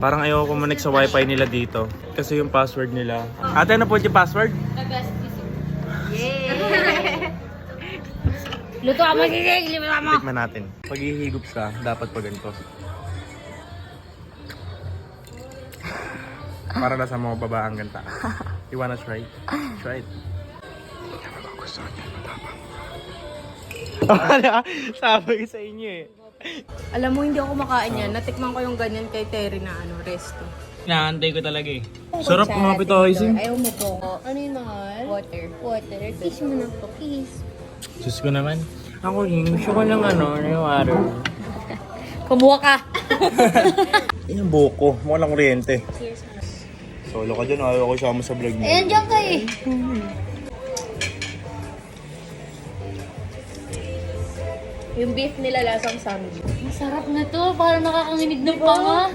Parang ayoko kumonek sa wifi nila dito. Kasi yung password nila. Ate, ano po yung password? Yay! Luto ka magiging, limutan mo! Tikman natin. Pag ihigop ka, dapat pa ganito. Para nasa mga babaang ganta. You wanna try? Try it. Gusto niya, matapang. Sabi ko sa inyo eh. Alam mo, hindi ako kumakain yan. Natikman ko yung ganyan kay Terry na resto. Inaantay ko talaga eh. Sarap kung appetizing. Ayaw mo po. Ano yung mahal? Water. Water. Kiss mo na po. Kiss. Sus ko naman. Ako rin, gusto ko lang yung water. Kumuha ka. Yan ang buko. Mukha lang kuryente. Solo ka dyan, ayaw ko isama sa vlog niya. Ayan dyan ka eh. Yung beef nila lasang sandwich. Masarap na to. Parang nakakanginig ng panga.